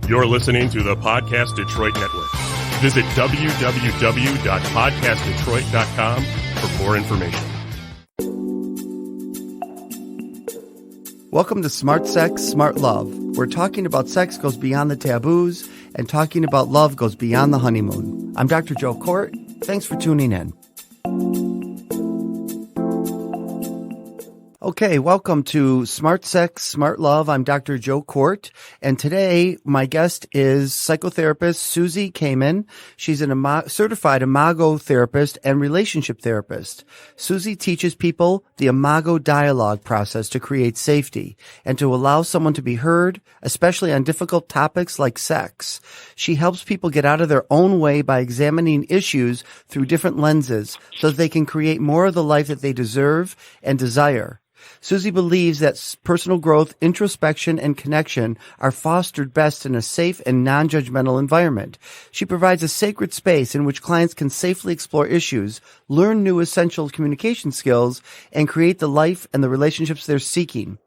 You're listening to the Podcast Detroit Network. Visit www.podcastdetroit.com for more information. Welcome to Smart Sex, Smart Love, where talking about sex goes beyond the taboos and talking about love goes beyond the honeymoon. I'm Dr. Joe Court. Thanks for tuning in. Okay, welcome to Smart Sex, Smart Love. I'm Dr. Joe Court, and today my guest is psychotherapist Susie Kamen. She's an certified IMAGO therapist and relationship therapist. Susie teaches people the IMAGO dialogue process to create safety and to allow someone to be heard, especially on difficult topics like sex. She helps people get out of their own way by examining issues through different lenses so that they can create more of the life that they deserve and desire. Susie believes that personal growth, introspection, and connection are fostered best in a safe and non-judgmental environment. She provides a sacred space in which clients can safely explore issues, learn new essential communication skills, and create the life and the relationships they're seeking.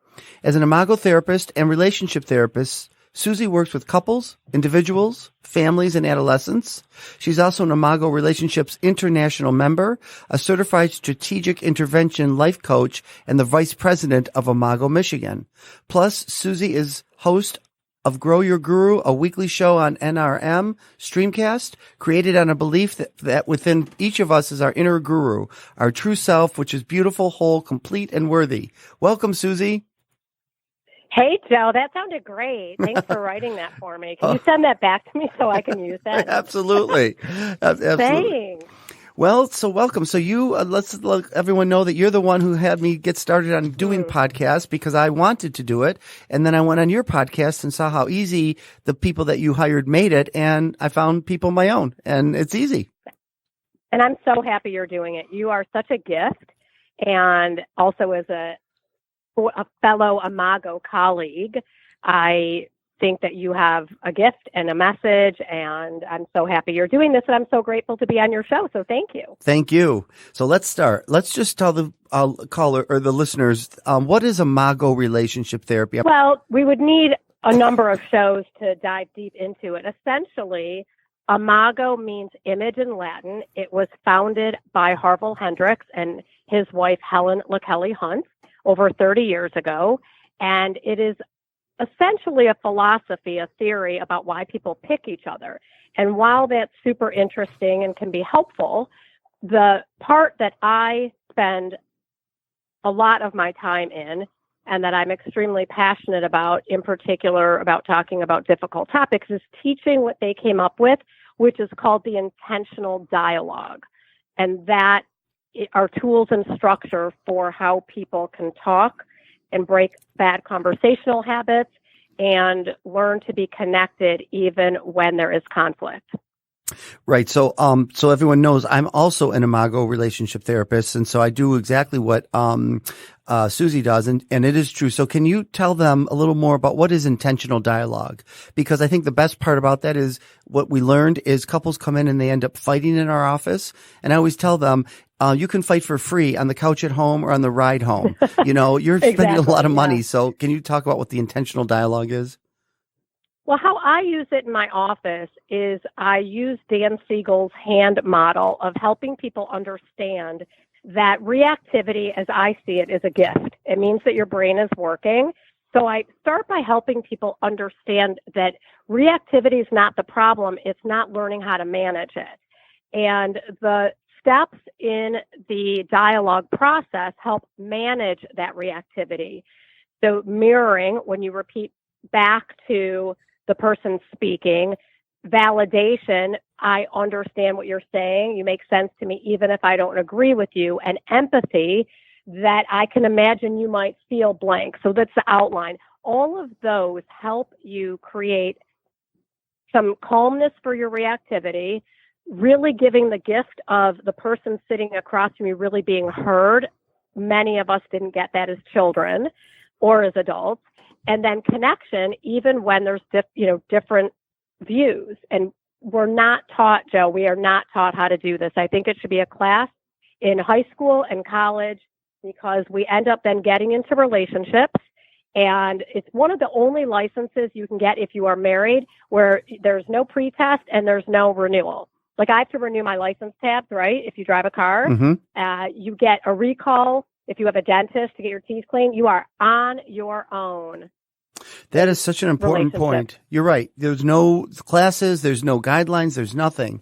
As an IMAGO therapist and relationship therapist, Susie works with couples, individuals, families, and adolescents. She's also an IMAGO Relationships International member, a certified strategic intervention life coach, and the vice president of IMAGO Michigan. Plus, Susie is host of Grow Your Guru, a weekly show on NRM Streamcast, created on a belief that within each of us is our inner guru, our true self, which is beautiful, whole, complete, and worthy. Welcome, Susie. Hey, Joe, that sounded great. Thanks for writing that for me. Can you send that back to me so I can use that? Absolutely. Thanks. Well, so welcome. So you, let's let everyone know that you're the one who had me get started on doing podcasts because I wanted to do it. And then I went on your podcast and saw how easy the people that you hired made it. And I found people my own, and it's easy. And I'm so happy you're doing it. You are such a gift. And also as a fellow IMAGO colleague, I think that you have a gift and a message, and I'm so happy you're doing this, and I'm so grateful to be on your show, so thank you. Thank you. So let's start. Let's just tell the caller or the listeners, what is IMAGO Relationship Therapy? Well, we would need a number of shows to dive deep into it. Essentially, IMAGO means image in Latin. It was founded by Harville Hendricks and his wife, Helen LaKelly Hunt, over 30 years ago, and it is essentially a philosophy, a theory about why people pick each other. And while that's super interesting and can be helpful, the part that I spend a lot of my time in and that I'm extremely passionate about, in particular about talking about difficult topics, is teaching what they came up with, which is called the intentional dialogue. And that are tools and structure for how people can talk and break bad conversational habits and learn to be connected even when there is conflict. Right. So, so everyone knows I'm also an IMAGO relationship therapist. And so I do exactly what, Susie does. And it is true. So can you tell them a little more about what is intentional dialogue? Because I think the best part about that is what we learned is couples come in and they end up fighting in our office. And I always tell them, you can fight for free on the couch at home or on the ride home. You know, you're Exactly, spending a lot of money. yeah. So can you talk about what the intentional dialogue is? Well, how I use it in my office is I use Dan Siegel's hand model of helping people understand that reactivity, as I see it, is a gift. It means that your brain is working. So I start by helping people understand that reactivity is not the problem. It's not learning how to manage it. And the steps in the dialogue process help manage that reactivity. So mirroring, when you repeat back to the person speaking, validation, I understand what you're saying, you make sense to me even if I don't agree with you, and empathy, that I can imagine you might feel blank. So that's the outline. All of those help you create some calmness for your reactivity, really giving the gift of the person sitting across from you really being heard. Many of us didn't get that as children or as adults. And then connection, even when there's different views. And we're not taught, Joe, we are not taught how to do this. I think it should be a class in high school and college because we end up then getting into relationships And it's one of the only licenses you can get if you are married where there's no pretest and there's no renewal. Like I have to renew my license tabs, right? If you drive a car, you get a recall. If you have a dentist to get your teeth cleaned, you are on your own. That is such an important point. You're right. There's no classes, there's no guidelines, there's nothing.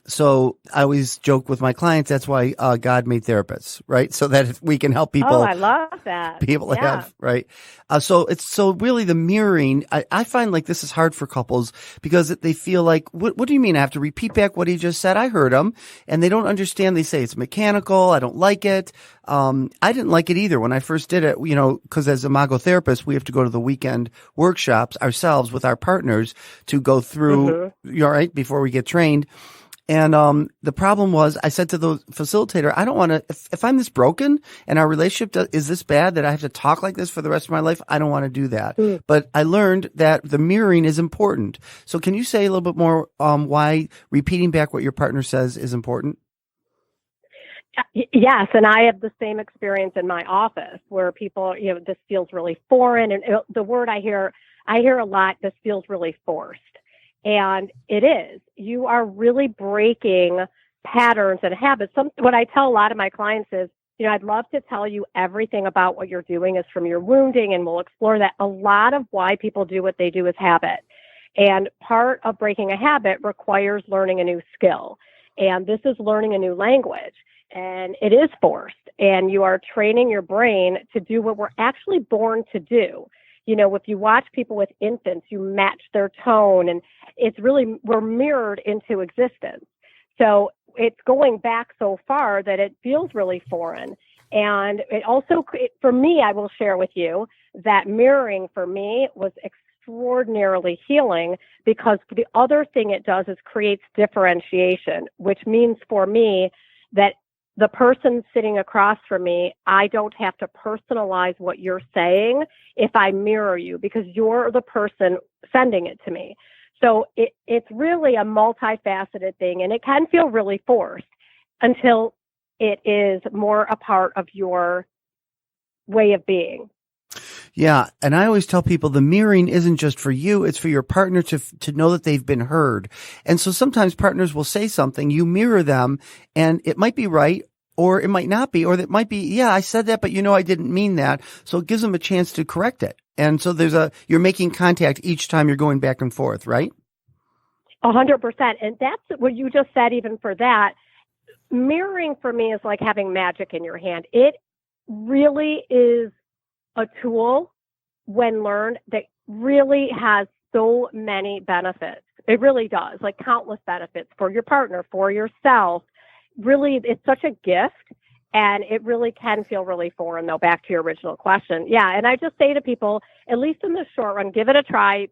So I always joke with my clients, that's why God made therapists, right? So that we can help people. Oh, I love that. People have, right? So really the mirroring, I find like this is hard for couples because they feel like, what do you mean? I have to repeat back what he just said? I heard him, and they don't understand. They say it's mechanical. I don't like it. I didn't like it either when I first did it, because as IMAGO therapists, we have to go to the weekend workshops ourselves with our partners to go through, right, before we get trained. And the problem was, I said to the facilitator, I don't want to, if I'm this broken and our relationship is this bad that I have to talk like this for the rest of my life, I don't want to do that. But I learned that the mirroring is important. So can you say a little bit more why repeating back what your partner says is important? Yes, and I have the same experience in my office where people, this feels really foreign. And the word I hear a lot, this feels really forced. And it is. You are really breaking patterns and habits. What I tell a lot of my clients is, I'd love to tell you everything about what you're doing is from your wounding, and we'll explore that. A lot of why people do what they do is habit. And part of breaking a habit requires learning a new skill. And this is learning a new language. And it is forced. And you are training your brain to do what we're actually born to do. If you watch people with infants, you match their tone, and it's really, we're mirrored into existence. So it's going back so far that it feels really foreign. And it also, for me, I will share with you that mirroring for me was extraordinarily healing, because the other thing it does is creates differentiation, which means for me that the person sitting across from me, I don't have to personalize what you're saying if I mirror you, because you're the person sending it to me. So it's really a multifaceted thing, and it can feel really forced until it is more a part of your way of being. Yeah. And I always tell people the mirroring isn't just for you. It's for your partner to know that they've been heard. And so sometimes partners will say something, you mirror them, and it might be right, or it might not be, or it might be, yeah, I said that, but I didn't mean that. So it gives them a chance to correct it. And so you're making contact each time you're going back and forth, right? 100%. And that's what you just said. Even for that, mirroring for me is like having magic in your hand. It really is a tool, when learned, that really has so many benefits. It really does, like countless benefits for your partner, for yourself. Really, it's such a gift, and it really can feel really foreign, though, back to your original question. Yeah, and I just say to people, at least in the short run, give it a try,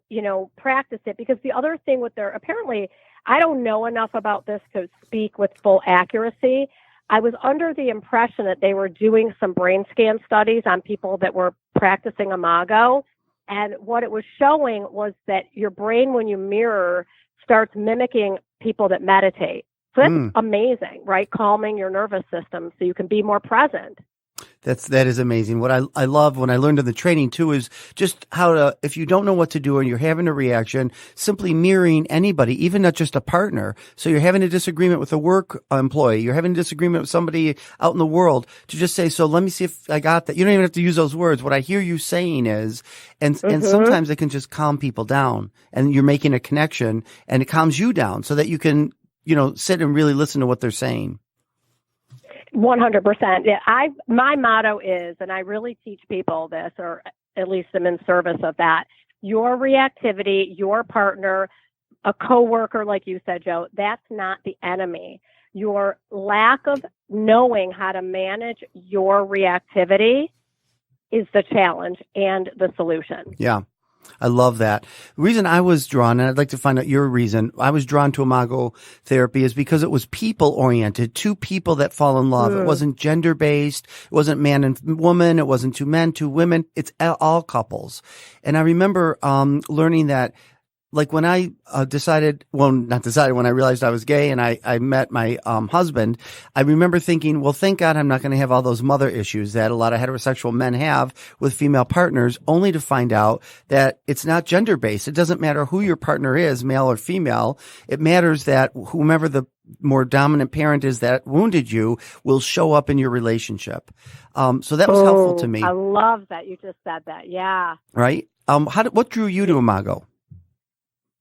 practice it, because the other thing with apparently, I don't know enough about this to speak with full accuracy. I was under the impression that they were doing some brain scan studies on people that were practicing IMAGO, and what it was showing was that your brain, when you mirror, starts mimicking people that meditate. So that's amazing, right? Calming your nervous system so you can be more present. That is amazing. What I love when I learned in the training too is just how to, if you don't know what to do and you're having a reaction, simply mirroring anybody, even not just a partner. So you're having a disagreement with a work employee, you're having a disagreement with somebody out in the world, to just say, so let me see if I got that. You don't even have to use those words. What I hear you saying is, and sometimes it can just calm people down, and you're making a connection, and it calms you down so that you can, sit and really listen to what they're saying. 100%. Yeah, my motto is, and I really teach people this, or at least I'm in service of that, your reactivity, your partner, a coworker, like you said, Joe, that's not the enemy. Your lack of knowing how to manage your reactivity is the challenge and the solution. Yeah. I love that. The reason I was drawn, and I'd like to find out your reason, I was drawn to IMAGO therapy is because it was people-oriented, two people that fall in love. It wasn't gender-based. It wasn't man and woman. It wasn't two men, two women. It's all couples. And I remember learning that like when I when I realized I was gay and I met my husband, I remember thinking, well, thank God I'm not going to have all those mother issues that a lot of heterosexual men have with female partners, only to find out that it's not gender based. It doesn't matter who your partner is, male or female. It matters that whomever the more dominant parent is that wounded you will show up in your relationship. So that was helpful to me. I love that you just said that. Yeah. Right. What drew you to IMAGO?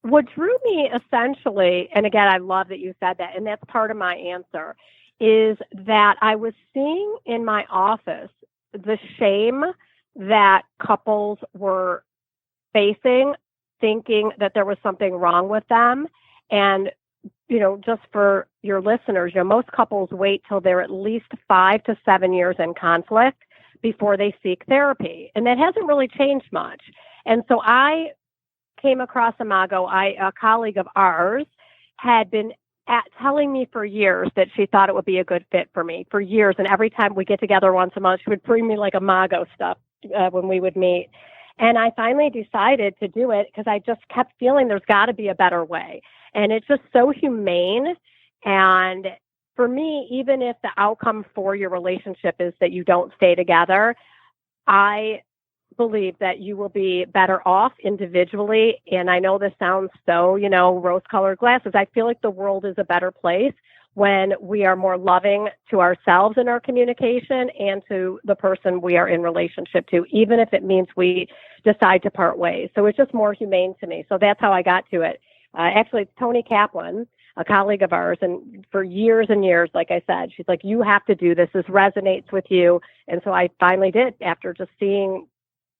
What drew me essentially, and again, I love that you said that, and that's part of my answer, is that I was seeing in my office the shame that couples were facing, thinking that there was something wrong with them. And, just for your listeners, most couples wait till they're at least 5 to 7 years in conflict before they seek therapy. And that hasn't really changed much. And so I came across IMAGO. A colleague of ours had been telling me for years that she thought it would be a good fit for me for years. And every time we get together once a month, she would bring me like IMAGO stuff when we would meet. And I finally decided to do it because I just kept feeling there's got to be a better way. And it's just so humane. And for me, even if the outcome for your relationship is that you don't stay together, I believe that you will be better off individually. And I know this sounds so, rose-colored glasses. I feel like the world is a better place when we are more loving to ourselves in our communication and to the person we are in relationship to, even if it means we decide to part ways. So it's just more humane to me. So that's how I got to it. Actually, it's Toni Kaplan, a colleague of ours, and for years and years, like I said, she's like, you have to do this. This resonates with you. And so I finally did after just seeing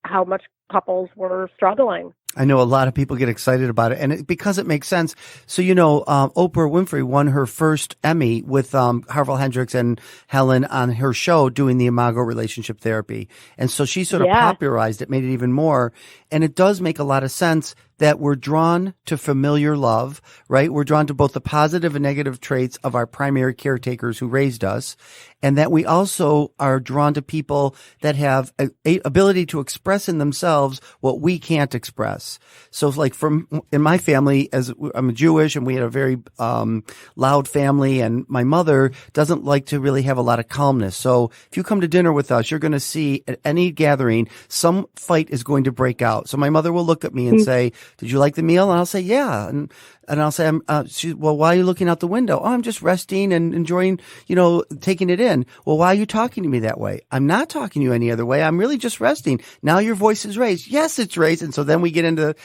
how much couples were struggling. I know a lot of people get excited about it, and because it makes sense. So, Oprah Winfrey won her first Emmy with Harville Hendrix and Helen on her show doing the IMAGO Relationship Therapy. And so she sort of popularized it, made it even more. And it does make a lot of sense that we're drawn to familiar love, right? We're drawn to both the positive and negative traits of our primary caretakers who raised us, and that we also are drawn to people that have a ability to express in themselves what we can't express. So like in my family, as I'm Jewish and we had a very loud family, and my mother doesn't like to really have a lot of calmness. So if you come to dinner with us, you're going to see at any gathering, some fight is going to break out. So my mother will look at me and say, did you like the meal? And I'll say, yeah. And I'll say, well, why are you looking out the window? Oh, I'm just resting and enjoying, taking it in. Well, why are you talking to me that way? I'm not talking to you any other way. I'm really just resting. Now your voice is raised. Yes, it's raised. And so then we get into,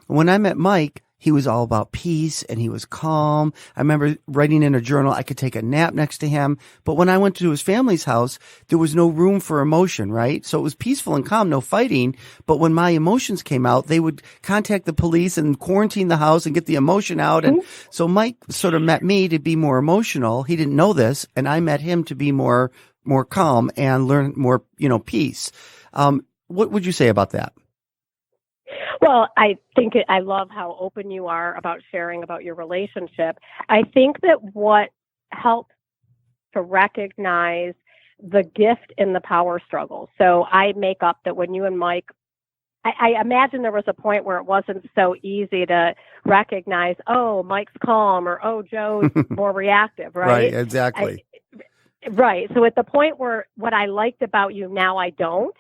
when I met Mike, he was all about peace and he was calm. I remember writing in a journal, I could take a nap next to him. But when I went to his family's house, there was no room for emotion, right? So it was peaceful and calm, no fighting. But when my emotions came out, they would contact the police and quarantine the house and get the emotion out. And so Mike sort of met me to be more emotional. He didn't know this. And I met him to be more calm and learn more, peace. What would you say about that? Well, I love how open you are about sharing about your relationship. I think that what helps to recognize the gift in the power struggle. So I make up that when you and Mike, I imagine there was a point where it wasn't so easy to recognize, oh, Mike's calm, or, oh, Joe's more reactive, right? Right, exactly. Right. So at the point where what I liked about you, now I don't,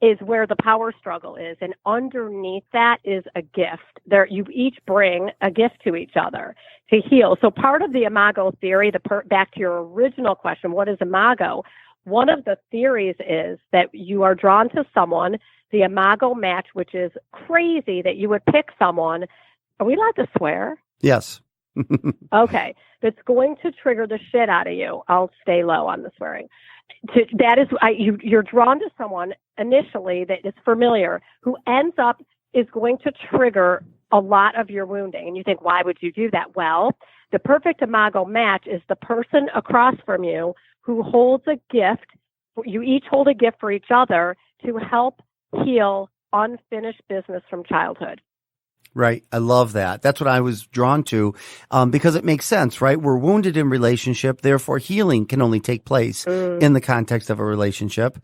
is where the power struggle is. And underneath that is a gift. You each bring a gift to each other to heal. So part of the IMAGO theory, back to your original question, what is IMAGO? One of the theories is that you are drawn to someone, the IMAGO match, which is crazy that you would pick someone. Are we allowed to swear? Yes. Okay. That's going to trigger the shit out of you. I'll stay low on the swearing. You're drawn to someone initially that is familiar, who ends up is going to trigger a lot of your wounding. And you think, why would you do that? Well, the perfect IMAGO match is the person across from you who holds a gift. You each hold a gift for each other to help heal unfinished business from childhood. Right. I love that. That's what I was drawn to, because it makes sense, right? We're wounded in relationship. Therefore, healing can only take place in the context of a relationship.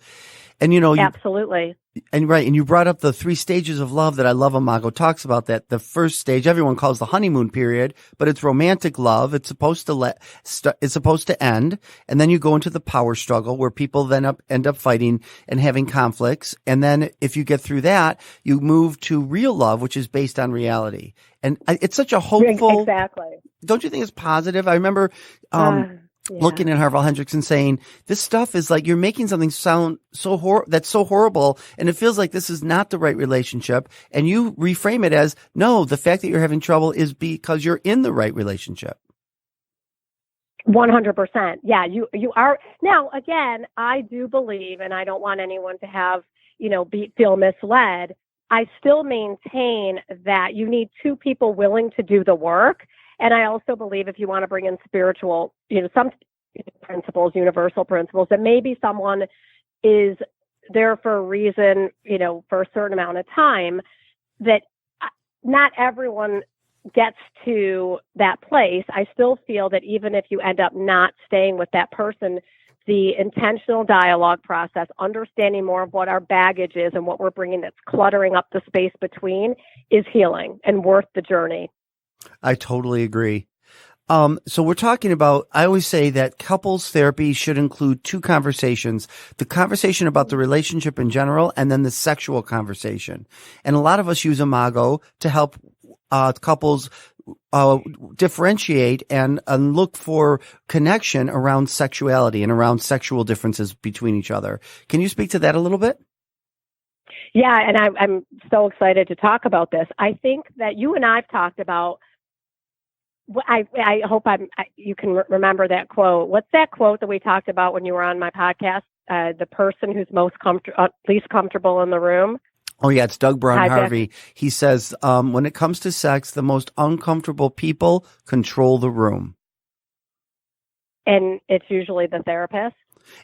And, absolutely. And right, and you brought up the 3 stages of love that I love. Imago talks about that. The first stage, everyone calls the honeymoon period, but it's romantic love. It's supposed to it's supposed to end, and then you go into the power struggle where people then end up fighting and having conflicts. And then if you get through that, you move to real love, which is based on reality. And it's such a hopeful. Exactly. Don't you think it's positive? I remember. Looking at Harville Hendrickson saying, this stuff is like you're making something sound that's so horrible, and it feels like this is not the right relationship. And you reframe it as, no, the fact that you're having trouble is because you're in the right relationship. 100%. Yeah, you are. Now, again, I do believe, and I don't want anyone to have, feel misled. I still maintain that you need 2 people willing to do the work. And I also believe if you want to bring in spiritual, some principles, universal principles, that maybe someone is there for a reason, for a certain amount of time, that not everyone gets to that place. I still feel that even if you end up not staying with that person, the intentional dialogue process, understanding more of what our baggage is and what we're bringing that's cluttering up the space between, is healing and worth the journey. I totally agree. So we're talking about, I always say that couples therapy should include 2 conversations, the conversation about the relationship in general, and then the sexual conversation. And a lot of us use Imago to help couples differentiate and look for connection around sexuality and around sexual differences between each other. Can you speak to that a little bit? Yeah, and I'm so excited to talk about this. I think that you and I've talked about, I hope you can remember that quote. What's that quote that we talked about when you were on my podcast? The person who's least comfortable in the room. Oh, yeah, it's Doug Brown Harvey. He says, when it comes to sex, the most uncomfortable people control the room. And it's usually the therapist.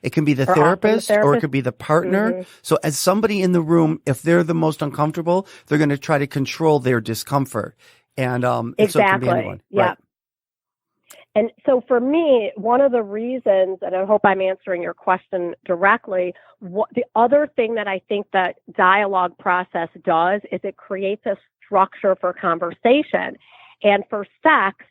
It can be the therapist or it could be the partner. Mm-hmm. So as somebody in the room, if they're the most uncomfortable, they're going to try to control their discomfort. And exactly. So it can be anyone. Yeah. Right. And so for me, one of the reasons, and I hope I'm answering your question directly, the other thing that I think that dialogue process does is it creates a structure for conversation. And for sex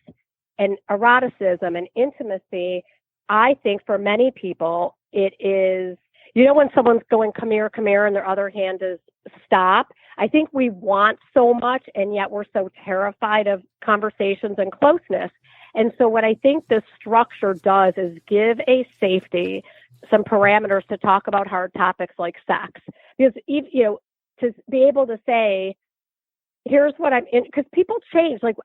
and eroticism and intimacy, I think for many people, it is, when someone's going, come here, and their other hand is stop. I think we want so much, and yet we're so terrified of conversations and closeness. And so what I think this structure does is give a safety, some parameters to talk about hard topics like sex. Because, to be able to say, here's what I'm in, because people change. Like,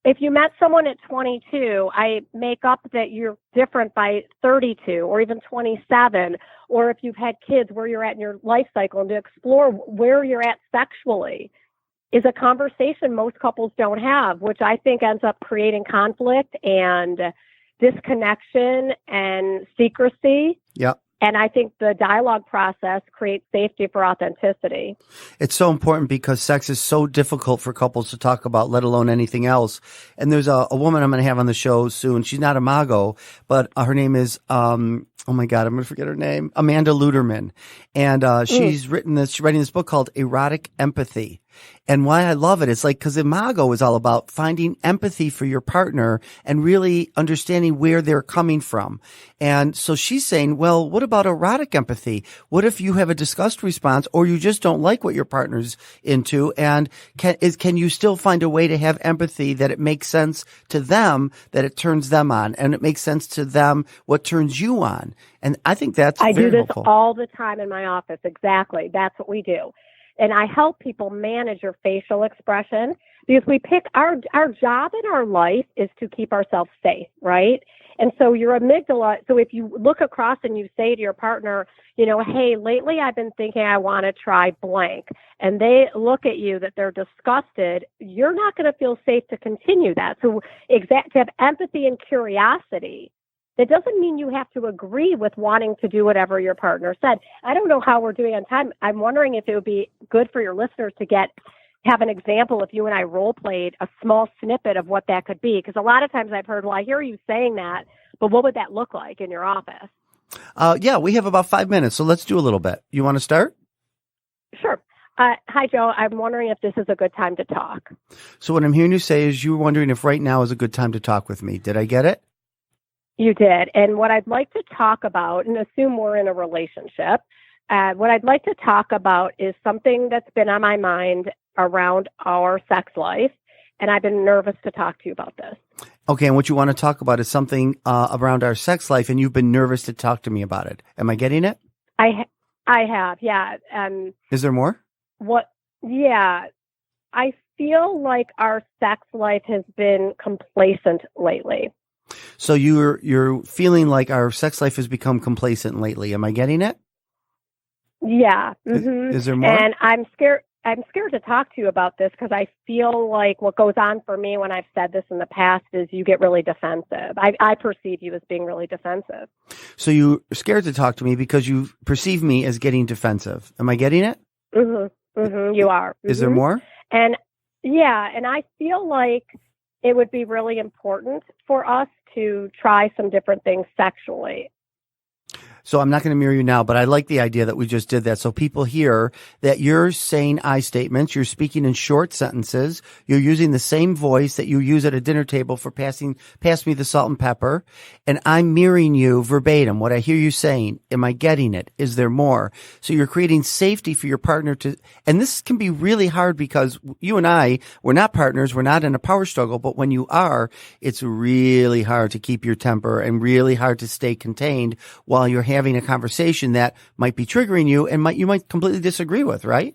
if you met someone at 22, I make up that you're different by 32 or even 27, or if you've had kids, where you're at in your life cycle, and to explore where you're at sexually is a conversation most couples don't have, which I think ends up creating conflict and disconnection and secrecy. Yep. And I think the dialogue process creates safety for authenticity. It's so important because sex is so difficult for couples to talk about, let alone anything else. And there's a woman I'm going to have on the show soon. She's not Imago, but her name is, oh my God, I'm going to forget her name, Amanda Luderman. And she's writing this book called Erotic Empathy. And why I love it is because Imago is all about finding empathy for your partner and really understanding where they're coming from. And so she's saying, well, what about erotic empathy? What if you have a disgust response or you just don't like what your partner's into? And can you still find a way to have empathy that it makes sense to them, that it turns them on, and it makes sense to them what turns you on? And I think that's I very do this helpful. All the time in my office. Exactly. That's what we do. And I help people manage your facial expression because we pick our job in our life is to keep ourselves safe, right? And so your amygdala, so if you look across and you say to your partner, hey, lately I've been thinking I want to try blank, and they look at you that they're disgusted, you're not going to feel safe to continue that. So to have empathy and curiosity, that doesn't mean you have to agree with wanting to do whatever your partner said. I don't know how we're doing on time. I'm wondering if it would be good for your listeners to have an example if you and I role played a small snippet of what that could be. Because a lot of times I've heard, well, I hear you saying that, but what would that look like in your office? Yeah, we have about 5 minutes, so let's do a little bit. You want to start? Sure. Hi, Joe. I'm wondering if this is a good time to talk. So what I'm hearing you say is you're wondering if right now is a good time to talk with me. Did I get it? You did. And what I'd like to talk about, and assume we're in a relationship, what I'd like to talk about is something that's been on my mind around our sex life. And I've been nervous to talk to you about this. Okay, and what you want to talk about is something around our sex life, and you've been nervous to talk to me about it. Am I getting it? I have, yeah. Is there more? Yeah. I feel like our sex life has been complacent lately. So you're feeling like our sex life has become complacent lately. Am I getting it? Yeah. Mm-hmm. Is there more? And I'm scared to talk to you about this because I feel like what goes on for me when I've said this in the past is you get really defensive. I perceive you as being really defensive. So you're scared to talk to me because you perceive me as getting defensive. Am I getting it? Mm-hmm. Mm-hmm. You are. Mm-hmm. Is there more? And yeah, and I feel like it would be really important for us to try some different things sexually. So I'm not going to mirror you now, but I like the idea that we just did that. So people hear that you're saying I statements, you're speaking in short sentences, you're using the same voice that you use at a dinner table for pass me the salt and pepper, and I'm mirroring you verbatim, what I hear you saying. Am I getting it? Is there more? So you're creating safety for your partner and this can be really hard because you and we're not partners, we're not in a power struggle, but when you are, it's really hard to keep your temper and really hard to stay contained while you're having a conversation that might be triggering you and you might completely disagree with, right?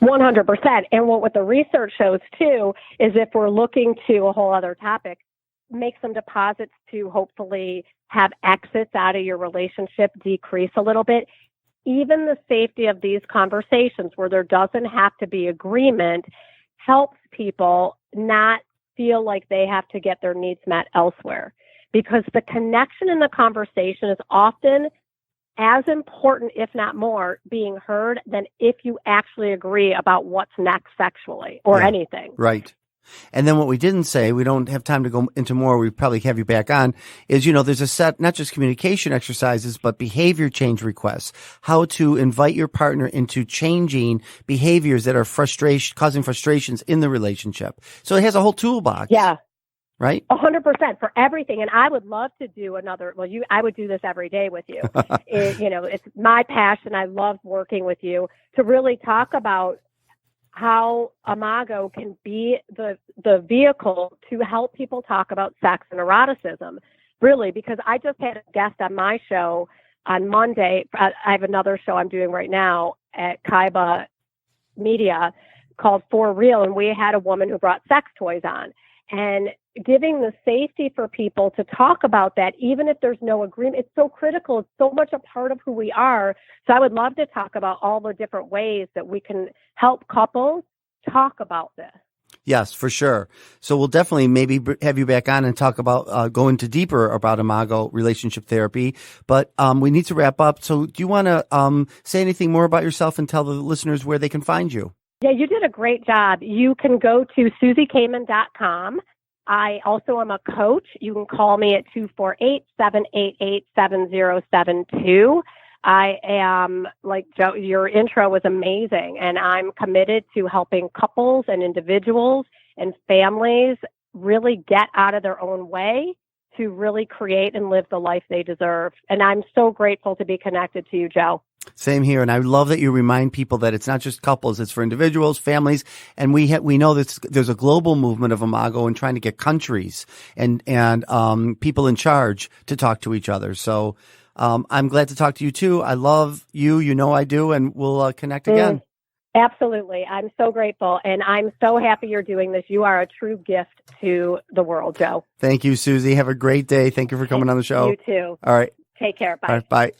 100%. And what the research shows too is if we're looking to a whole other topic, make some deposits to hopefully have exits out of your relationship decrease a little bit. Even the safety of these conversations where there doesn't have to be agreement helps people not feel like they have to get their needs met elsewhere. Because the connection in the conversation is often as important, if not more, being heard than if you actually agree about what's next sexually or anything. Right. And then what we didn't say, we don't have time to go into more, we probably have you back on, is, there's a set, not just communication exercises, but behavior change requests. How to invite your partner into changing behaviors that are causing frustrations in the relationship. So it has a whole toolbox. Yeah. Right? 100% for everything. And I would love to do I would do this every day with you. It's my passion. I love working with you to really talk about how IMAGO can be the vehicle to help people talk about sex and eroticism. Really, because I just had a guest on my show on Monday. I have another show I'm doing right now at Kaiba Media called For Real. And we had a woman who brought sex toys on. And giving the safety for people to talk about that, even if there's no agreement, it's so critical. It's so much a part of who we are. So I would love to talk about all the different ways that we can help couples talk about this. Yes, for sure. So we'll definitely maybe have you back on and talk about go into deeper about IMAGO Relationship Therapy. But we need to wrap up. So do you want to say anything more about yourself and tell the listeners where they can find you? Yeah, you did a great job. You can go to SusieKamen.com. I also am a coach. You can call me at 248-788-7072. I am, like Joe, your intro was amazing, and I'm committed to helping couples and individuals and families really get out of their own way to really create and live the life they deserve. And I'm so grateful to be connected to you, Joe. Same here. And I love that you remind people that it's not just couples, it's for individuals, families. And we know that there's a global movement of IMAGO and trying to get countries and people in charge to talk to each other. So, I'm glad to talk to you too. I love you. I do. And we'll connect again. Absolutely. I'm so grateful. And I'm so happy you're doing this. You are a true gift to the world, Joe. Thank you, Susie. Have a great day. Thank you for coming on the show. You too. All right. Take care. Bye. All right, bye.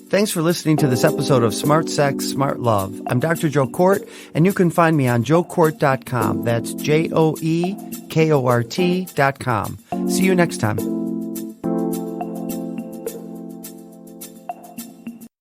Thanks for listening to this episode of Smart Sex, Smart Love. I'm Dr. Joe Court, and you can find me on joecourt.com. That's JoeKort.com. See you next time.